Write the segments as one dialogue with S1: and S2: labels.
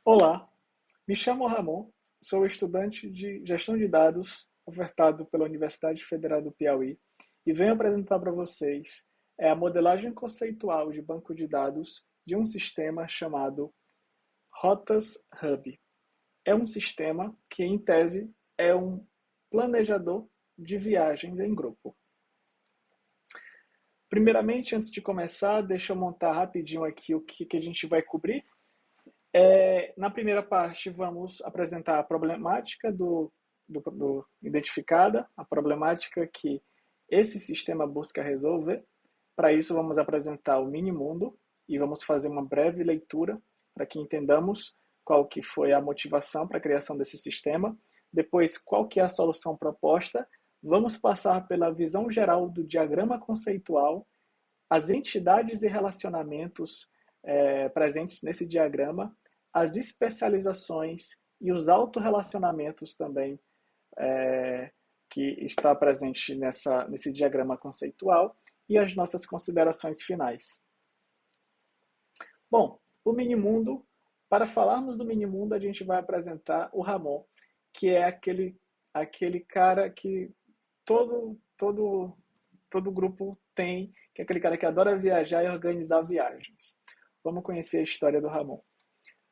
S1: Olá, me chamo Ramon, sou estudante de Gestão de Dados ofertado pela Universidade Federal do Piauí e venho apresentar para vocês a modelagem conceitual de banco de dados de um sistema chamado Rotas Hub. É um sistema que, em tese, é um planejador de viagens em grupo. Primeiramente, antes de começar, deixa eu montar rapidinho aqui o que a gente vai cobrir. Na primeira parte, vamos apresentar a problemática do identificada, a problemática que esse sistema busca resolver. Para isso, vamos apresentar o mini-mundo e vamos fazer uma breve leitura para que entendamos qual que foi a motivação para a criação desse sistema. Depois, qual que é a solução proposta. Vamos passar pela visão geral do diagrama conceitual, as entidades e relacionamentos presentes nesse diagrama, as especializações e os autorrelacionamentos também que está presente nesse diagrama conceitual e as nossas considerações finais. Bom, o minimundo, para falarmos do minimundo, a gente vai apresentar o Ramon, que é aquele cara que todo grupo tem, que é aquele cara que adora viajar e organizar viagens. Vamos conhecer a história do Ramon.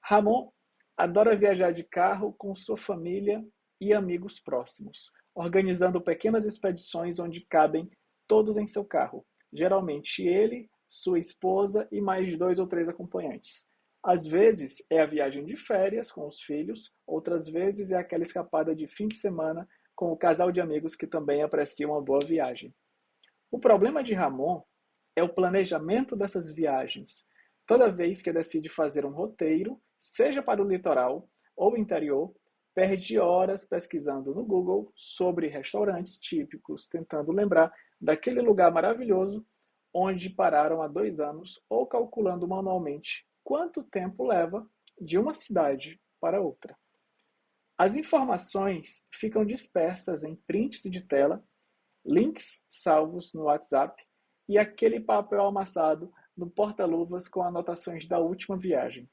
S1: Ramon adora viajar de carro com sua família e amigos próximos, organizando pequenas expedições onde cabem todos em seu carro, geralmente ele, sua esposa e mais 2 ou 3 acompanhantes. Às vezes é a viagem de férias com os filhos, outras vezes é aquela escapada de fim de semana com o casal de amigos que também apreciam uma boa viagem. O problema de Ramon é o planejamento dessas viagens. Toda vez que decide fazer um roteiro, seja para o litoral ou interior, perde horas pesquisando no Google sobre restaurantes típicos, tentando lembrar daquele lugar maravilhoso onde pararam há 2 anos ou calculando manualmente quanto tempo leva de uma cidade para outra. As informações ficam dispersas em prints de tela, links salvos no WhatsApp e aquele papel amassado no porta-luvas com anotações da última viagem.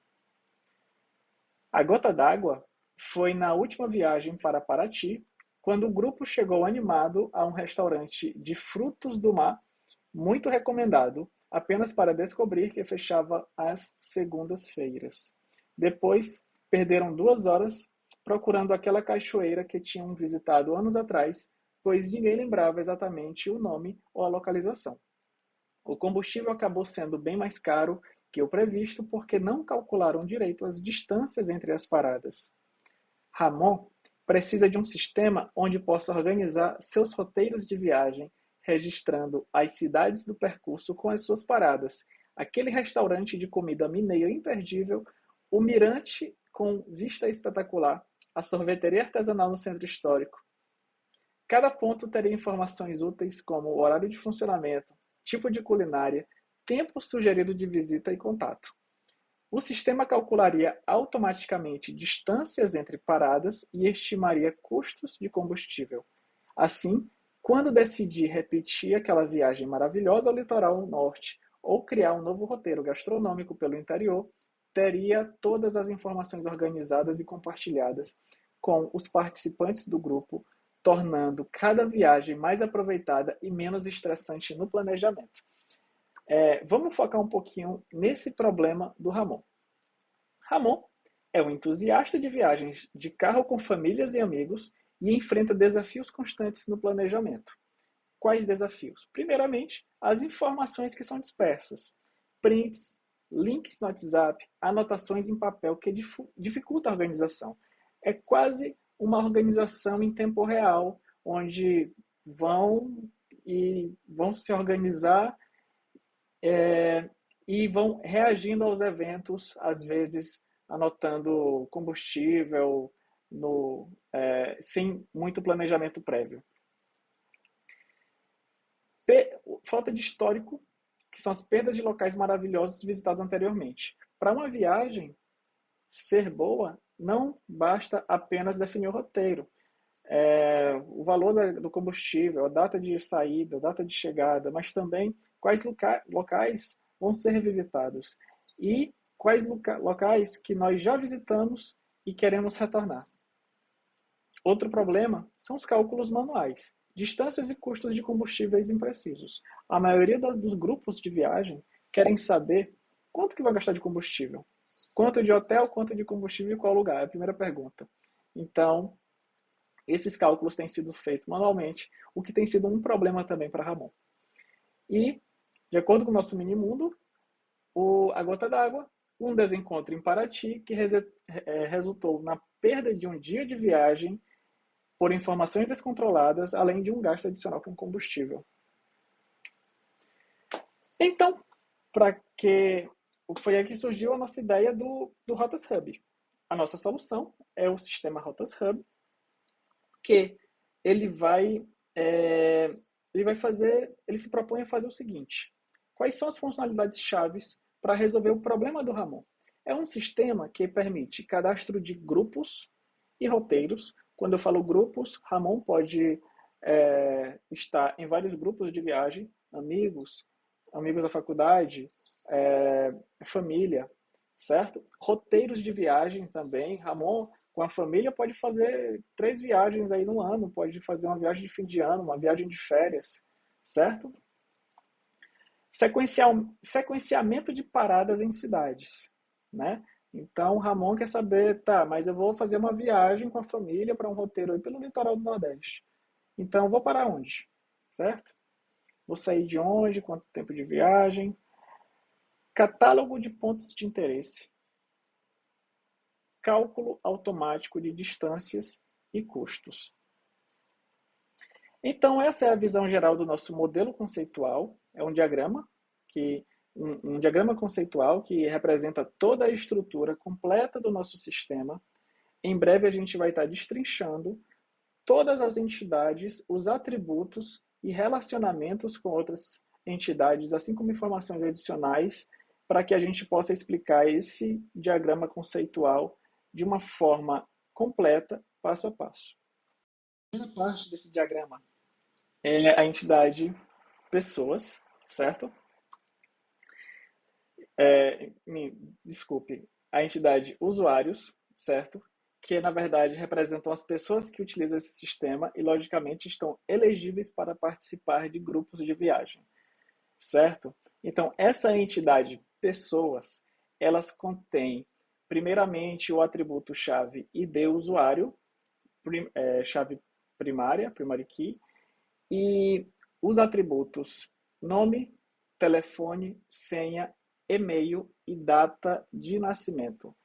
S1: A gota d'água foi na última viagem para Paraty, quando o grupo chegou animado a um restaurante de frutos do mar, muito recomendado, apenas para descobrir que fechava às segundas-feiras. Depois, perderam 2 horas procurando aquela cachoeira que tinham visitado anos atrás, pois ninguém lembrava exatamente o nome ou a localização. O combustível acabou sendo bem mais caro que o previsto porque não calcularam direito as distâncias entre as paradas. Ramon precisa de um sistema onde possa organizar seus roteiros de viagem, registrando as cidades do percurso com as suas paradas, aquele restaurante de comida mineira imperdível, o mirante com vista espetacular, a sorveteria artesanal no centro histórico. Cada ponto teria informações úteis como o horário de funcionamento, tipo de culinária, tempo sugerido de visita e contato. O sistema calcularia automaticamente distâncias entre paradas e estimaria custos de combustível. Assim, quando decidir repetir aquela viagem maravilhosa ao litoral norte ou criar um novo roteiro gastronômico pelo interior, teria todas as informações organizadas e compartilhadas com os participantes do grupo, tornando cada viagem mais aproveitada e menos estressante no planejamento. Vamos focar um pouquinho nesse problema do Ramon. Ramon é um entusiasta de viagens de carro com famílias e amigos e enfrenta desafios constantes no planejamento. Quais desafios? Primeiramente, as informações que são dispersas, prints, links no WhatsApp, anotações em papel que dificultam a organização. É quase uma organização em tempo real, onde vão se organizar e vão reagindo aos eventos, às vezes anotando combustível sem muito planejamento prévio. Falta de histórico, que são as perdas de locais maravilhosos visitados anteriormente. Para uma viagem ser boa, não basta apenas definir o roteiro. O valor do combustível, a data de saída, a data de chegada, mas também quais locais vão ser visitados. E quais locais que nós já visitamos e queremos retornar. Outro problema são os cálculos manuais, distâncias e custos de combustíveis imprecisos. A maioria dos grupos de viagem querem saber quanto que vai gastar de combustível, quanto de hotel, quanto de combustível e qual lugar, é a primeira pergunta. Então, esses cálculos têm sido feitos manualmente, o que tem sido um problema também para Ramon. E, de acordo com o nosso mini-mundo, a gota d'água, um desencontro em Paraty que resultou na perda de um dia de viagem por informações descontroladas, além de um gasto adicional com combustível. Então, foi aí que surgiu a nossa ideia do Rotas Hub. A nossa solução é o sistema Rotas Hub, que ele se propõe a fazer o seguinte: quais são as funcionalidades chaves para resolver o problema do Ramon? É um sistema que permite cadastro de grupos e roteiros. Quando eu falo grupos, Ramon pode estar em vários grupos de viagem, amigos da faculdade, família, certo? Roteiros de viagem também. Ramon, com a família, pode fazer 3 viagens aí no ano, pode fazer uma viagem de fim de ano, uma viagem de férias, certo? Sequenciamento de paradas em cidades, né? Então, Ramon quer saber, tá, mas eu vou fazer uma viagem com a família para um roteiro aí pelo litoral do Nordeste. Então, eu vou parar onde? Certo? Vou sair de onde? Quanto tempo de viagem? Catálogo de pontos de interesse. Cálculo automático de distâncias e custos. Então, essa é a visão geral do nosso modelo conceitual. É um diagrama um diagrama conceitual que representa toda a estrutura completa do nosso sistema. Em breve a gente vai estar destrinchando todas as entidades, os atributos e relacionamentos com outras entidades, assim como informações adicionais, para que a gente possa explicar esse diagrama conceitual de uma forma completa, passo a passo. A primeira parte desse diagrama é a entidade pessoas, certo? Desculpe, a entidade usuários, certo? Que na verdade representam as pessoas que utilizam esse sistema e logicamente estão elegíveis para participar de grupos de viagem, certo? Então, essa entidade pessoas, elas contêm primeiramente o atributo chave ID usuário, chave primária, primary key, e os atributos nome, telefone, senha, e-mail e data de nascimento.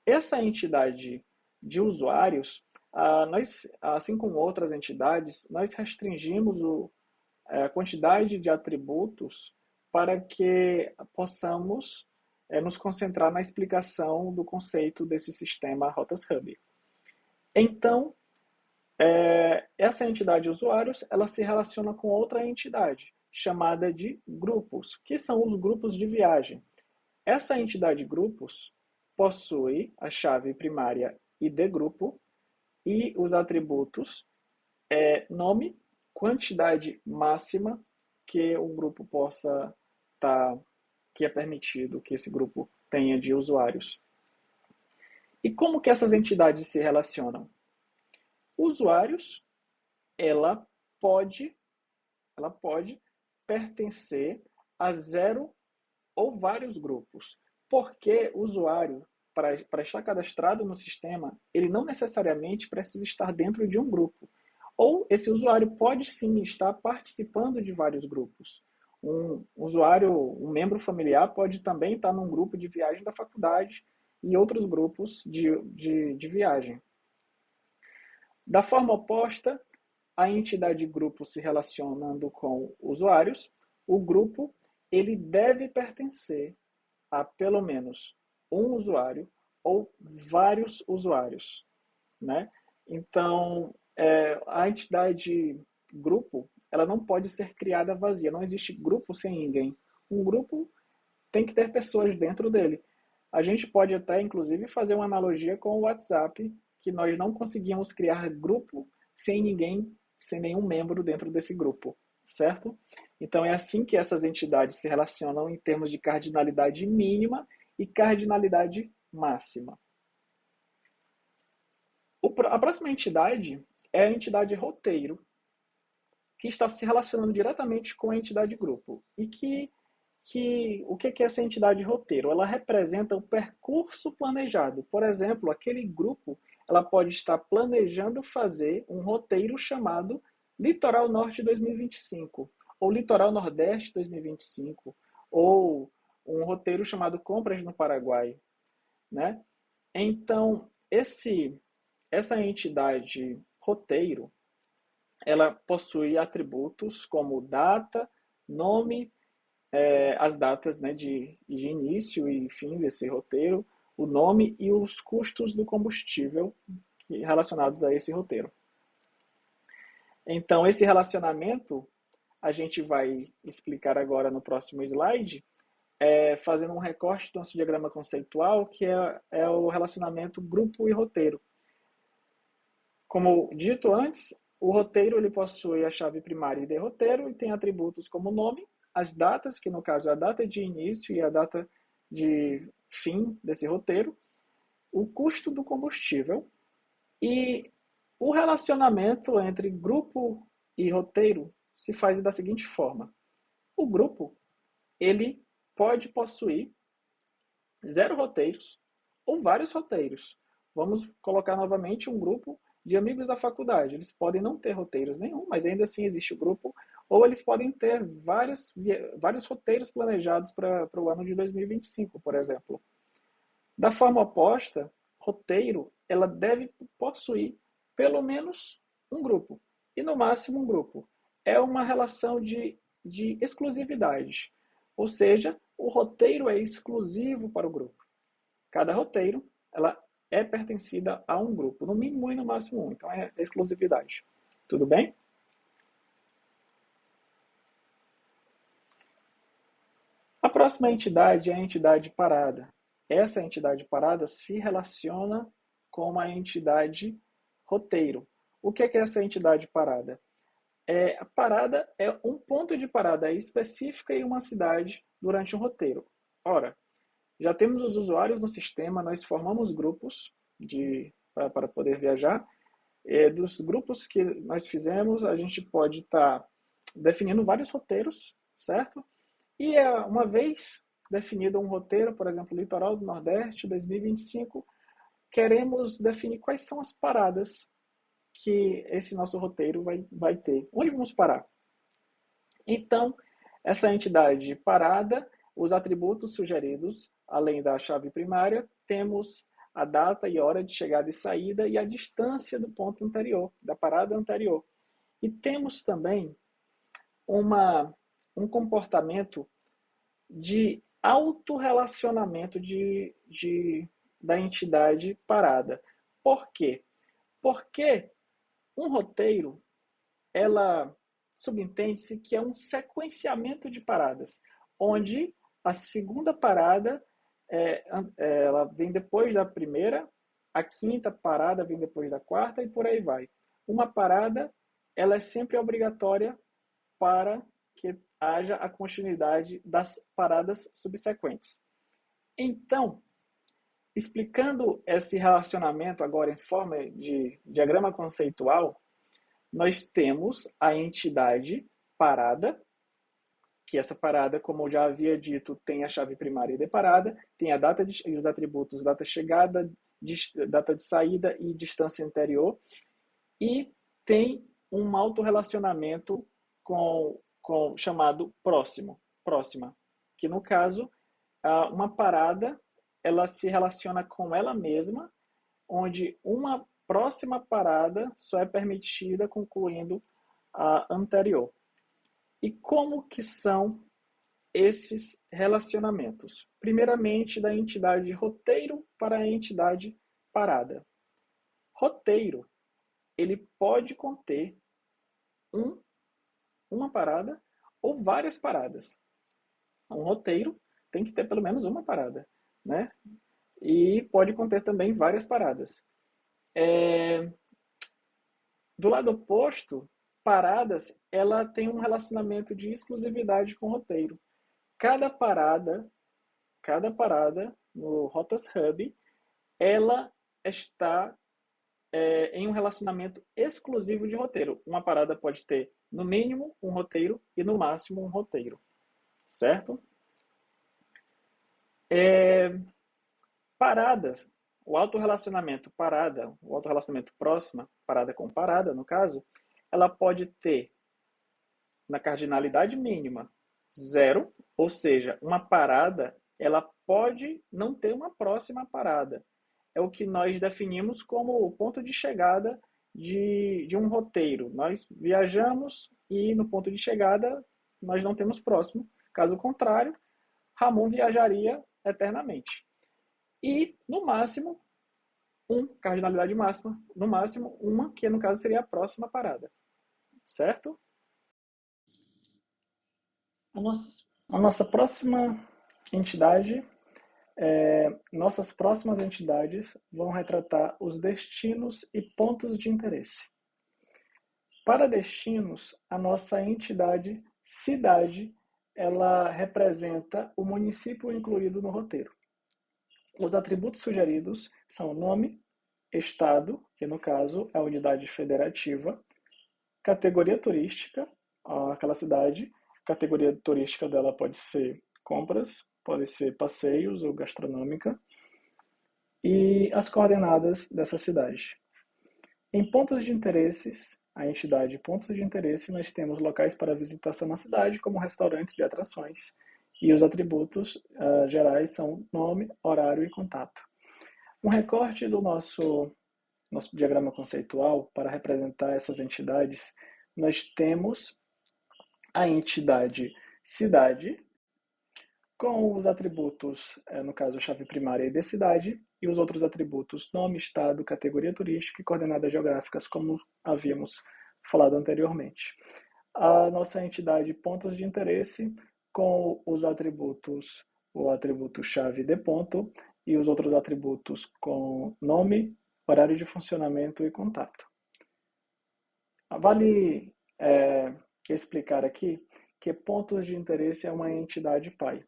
S1: Essa entidade de usuários, nós, assim como outras entidades, nós restringimos a quantidade de atributos para que possamos nos concentrar na explicação do conceito desse sistema Rotas Hub. Então, essa entidade usuários, ela se relaciona com outra entidade, chamada de grupos, que são os grupos de viagem. Essa entidade grupos possui a chave primária ID grupo e os atributos nome, quantidade máxima que o grupo possa que é permitido que esse grupo tenha de usuários. E como que essas entidades se relacionam? Usuários, ela pode pertencer a 0 ou vários grupos, porque o usuário, para estar cadastrado no sistema, ele não necessariamente precisa estar dentro de um grupo. Ou esse usuário pode sim estar participando de vários grupos. Um usuário, um membro familiar pode também estar num grupo de viagem da faculdade e outros grupos de viagem. Da forma oposta, a entidade grupo se relacionando com usuários, o grupo ele deve pertencer a pelo menos um usuário ou vários usuários, né? Então, a entidade grupo, ela não pode ser criada vazia, não existe grupo sem ninguém. Um grupo tem que ter pessoas dentro dele. A gente pode até, inclusive, fazer uma analogia com o WhatsApp, que nós não conseguimos criar grupo sem ninguém, sem nenhum membro dentro desse grupo, certo? Então é assim que essas entidades se relacionam em termos de cardinalidade mínima e cardinalidade máxima. A próxima entidade é a entidade roteiro, que está se relacionando diretamente com a entidade grupo. E o que é essa entidade roteiro? Ela representa o percurso planejado. Por exemplo, aquele grupo ela pode estar planejando fazer um roteiro chamado Litoral Norte 2025, ou Litoral Nordeste 2025, ou um roteiro chamado Compras no Paraguai, né? Então, essa entidade roteiro, ela possui atributos como data, nome, as datas, né, de início e fim desse roteiro, o nome e os custos do combustível relacionados a esse roteiro. Então, esse relacionamento a gente vai explicar agora no próximo slide, fazendo um recorte do nosso diagrama conceitual, que é o relacionamento grupo e roteiro. Como dito antes, o roteiro ele possui a chave primária de roteiro e tem atributos como nome, as datas, que no caso é a data de início e a data de fim desse roteiro, o custo do combustível e o relacionamento entre grupo e roteiro se faz da seguinte forma. O grupo ele pode possuir 0 roteiros ou vários roteiros. Vamos colocar novamente um grupo de amigos da faculdade. Eles podem não ter roteiros nenhum, mas ainda assim existe o grupo, ou eles podem ter vários roteiros planejados para o ano de 2025, por exemplo. Da forma oposta, roteiro ela deve possuir pelo menos um grupo, e no máximo um grupo. É uma relação de exclusividade, ou seja, o roteiro é exclusivo para o grupo. Cada roteiro ela é pertencida a um grupo, no mínimo e no máximo um. Então é exclusividade. Tudo bem? A próxima entidade é a entidade parada. Essa entidade parada se relaciona com a entidade roteiro. O que é essa entidade parada? A parada é um ponto de parada específica em uma cidade durante um roteiro. Ora, já temos os usuários no sistema, nós formamos grupos para poder viajar. Dos grupos que nós fizemos, a gente pode estar definindo vários roteiros, certo? E uma vez definido um roteiro, por exemplo, Litoral do Nordeste 2025, queremos definir quais são as paradas que esse nosso roteiro vai ter. Onde vamos parar? Então, essa entidade parada, os atributos sugeridos, além da chave primária, temos a data e hora de chegada e saída e a distância do ponto anterior, da parada anterior. E temos também um comportamento de autorrelacionamento da entidade parada. Por quê? Porque um roteiro, ela subentende-se que é um sequenciamento de paradas, onde a segunda parada ela vem depois da primeira, a quinta parada vem depois da quarta e por aí vai. Uma parada ela é sempre obrigatória para que haja a continuidade das paradas subsequentes. Então, explicando esse relacionamento agora em forma de diagrama conceitual, nós temos a entidade parada, que essa parada, como eu já havia dito, tem a chave primária de parada, tem a data e os atributos data de chegada, data de saída e distância anterior, e tem um autorrelacionamento com chamado próxima, que no caso, uma parada ela se relaciona com ela mesma, onde uma próxima parada só é permitida concluindo a anterior. E como que são esses relacionamentos? Primeiramente, da entidade roteiro para a entidade parada. Roteiro, ele pode conter uma parada ou várias paradas. Um roteiro tem que ter pelo menos uma parada, né? E pode conter também várias paradas. Do lado oposto, paradas, ela tem um relacionamento de exclusividade com o roteiro. Cada parada no Rotas Hub, ela está em um relacionamento exclusivo de roteiro. Uma parada pode ter, no mínimo, um roteiro e, no máximo, um roteiro. Certo? Paradas. O autorrelacionamento parada, o autorrelacionamento próxima, parada com parada, no caso, ela pode ter, na cardinalidade mínima, zero, ou seja, uma parada, ela pode não ter uma próxima parada. É o que nós definimos como o ponto de chegada de um roteiro. Nós viajamos e no ponto de chegada nós não temos próximo. Caso contrário, Ramon viajaria eternamente. E, no máximo, cardinalidade máxima, no máximo, uma, que no caso seria a próxima parada. Certo? A nossa próxima entidade, nossas próximas entidades vão retratar os destinos e pontos de interesse. Para destinos, a nossa entidade cidade, ela representa o município incluído no roteiro. Os atributos sugeridos são nome, estado, que no caso é a unidade federativa, categoria turística, aquela cidade, a categoria turística dela pode ser compras, pode ser passeios ou gastronômica, e as coordenadas dessa cidade. Em pontos de interesses, a entidade pontos de interesse, nós temos locais para visitação na cidade, como restaurantes e atrações. E os atributos gerais são nome, horário e contato. Um recorte do nosso diagrama conceitual para representar essas entidades, nós temos a entidade cidade, com os atributos, no caso, chave primária e de cidade, e os outros atributos nome, estado, categoria turística e coordenadas geográficas, como havíamos falado anteriormente. A nossa entidade pontos de interesse, com os atributos, o atributo chave de ponto e os outros atributos com nome, horário de funcionamento e contato. Vale explicar aqui que pontos de interesse é uma entidade pai,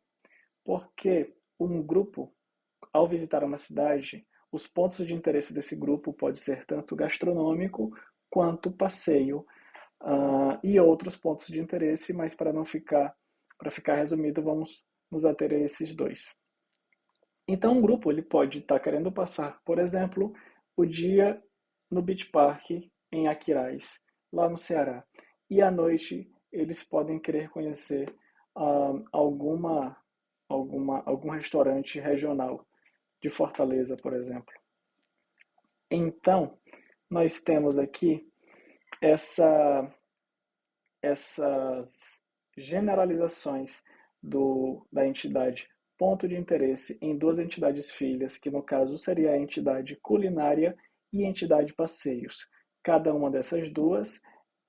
S1: porque um grupo, ao visitar uma cidade, os pontos de interesse desse grupo pode ser tanto gastronômico quanto passeio e outros pontos de interesse, mas para ficar resumido, vamos nos ater a esses dois. Então, um grupo ele pode estar querendo passar, por exemplo, o dia no Beach Park em Aquiraz, lá no Ceará, e à noite eles podem querer conhecer algum restaurante regional de Fortaleza, por exemplo. Então, nós temos aqui essas generalizações da entidade ponto de interesse em duas entidades filhas, que no caso seria a entidade culinária e a entidade passeios. Cada uma dessas duas,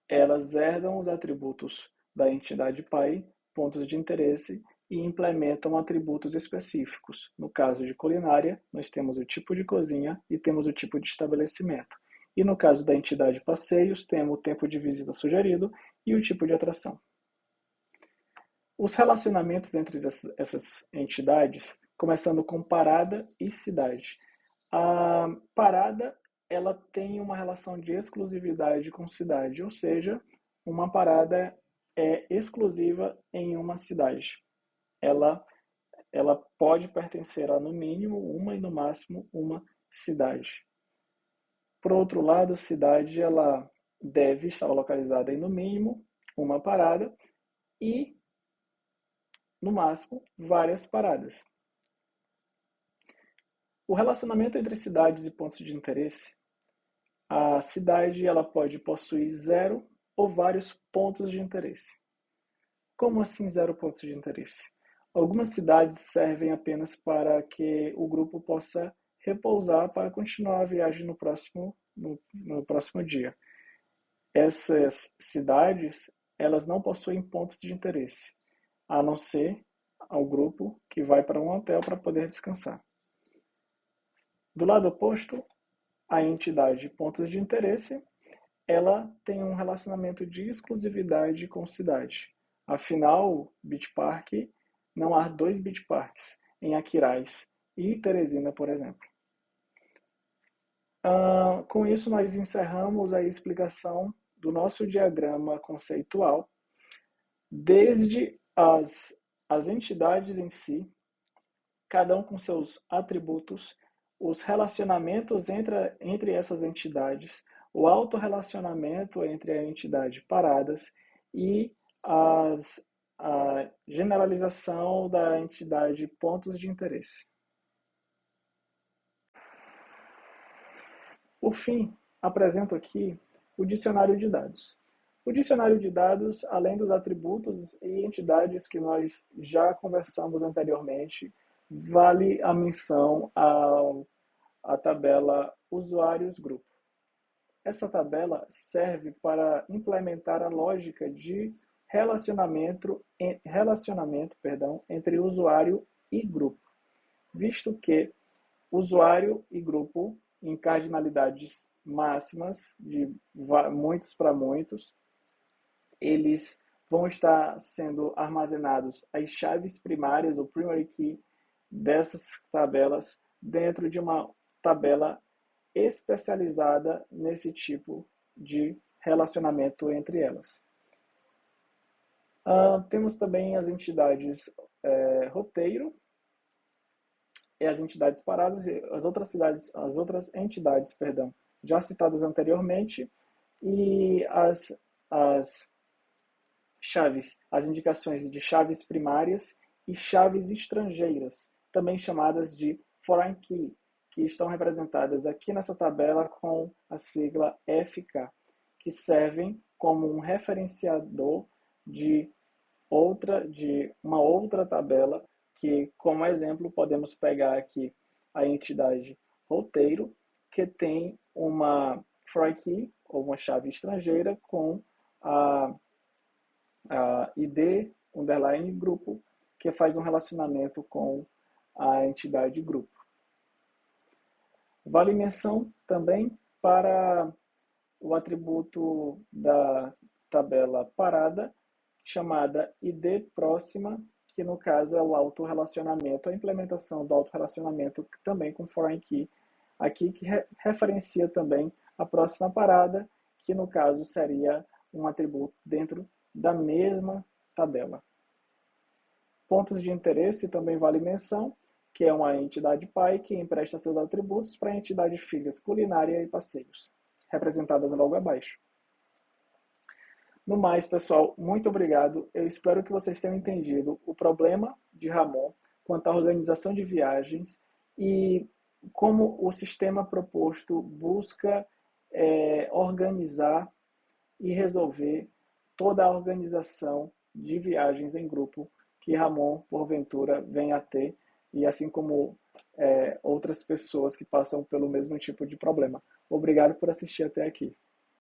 S1: elas herdam os atributos da entidade pai, pontos de interesse, e implementam atributos específicos. No caso de culinária, nós temos o tipo de cozinha e temos o tipo de estabelecimento. E no caso da entidade passeios, temos o tempo de visita sugerido e o tipo de atração. Os relacionamentos entre essas entidades, começando com parada e cidade. A parada, ela tem uma relação de exclusividade com cidade, ou seja, uma parada é exclusiva em uma cidade. Ela pode pertencer a, no mínimo, uma e no máximo uma cidade. Por outro lado, a cidade ela deve estar localizada em, no mínimo, uma parada e, no máximo, várias paradas. O relacionamento entre cidades e pontos de interesse, a cidade ela pode possuir zero ou vários pontos de interesse. Como assim zero pontos de interesse? Algumas cidades servem apenas para que o grupo possa repousar para continuar a viagem no próximo dia. Essas cidades, elas não possuem pontos de interesse, a não ser ao grupo que vai para um hotel para poder descansar. Do lado oposto, a entidade pontos de interesse, ela tem um relacionamento de exclusividade com cidade. Afinal, Beach Park, não há dois Beach Parks em Aquiraz. e Teresina, por exemplo. Com isso, nós encerramos a explicação do nosso diagrama conceitual, desde as entidades em si, cada um com seus atributos, os relacionamentos entre essas entidades, o autorrelacionamento entre a entidade paradas e a generalização da entidade pontos de interesse. Por fim, apresento aqui o dicionário de dados. O dicionário de dados, além dos atributos e entidades que nós já conversamos anteriormente, vale a menção à tabela usuários-grupo. Essa tabela serve para implementar a lógica de relacionamento entre usuário e grupo, visto que usuário e grupo, em cardinalidades máximas, de muitos para muitos, eles vão estar sendo armazenados as chaves primárias, o primary key, dessas tabelas, dentro de uma tabela especializada nesse tipo de relacionamento entre elas. Temos também as entidades roteiro, e as entidades paradas, as outras entidades, já citadas anteriormente, e as chaves, as indicações de chaves primárias e chaves estrangeiras, também chamadas de foreign key, que estão representadas aqui nessa tabela com a sigla FK, que servem como um referenciador de uma outra tabela, que, como exemplo, podemos pegar aqui a entidade roteiro, que tem uma foreign key, ou uma chave estrangeira, com a ID underline grupo, que faz um relacionamento com a entidade grupo. Vale menção também para o atributo da tabela parada, chamada ID próxima, que no caso é o autorrelacionamento, a implementação do autorrelacionamento também com foreign key, aqui que referencia também a próxima parada, que no caso seria um atributo dentro da mesma tabela. Pontos de interesse também vale menção, que é uma entidade pai que empresta seus atributos para a entidade filhas culinária e passeios, representadas logo abaixo. No mais, pessoal, muito obrigado. Eu espero que vocês tenham entendido o problema de Ramon quanto à organização de viagens e como o sistema proposto busca organizar e resolver toda a organização de viagens em grupo que Ramon, porventura, vem a ter, e assim como outras pessoas que passam pelo mesmo tipo de problema. Obrigado por assistir até aqui.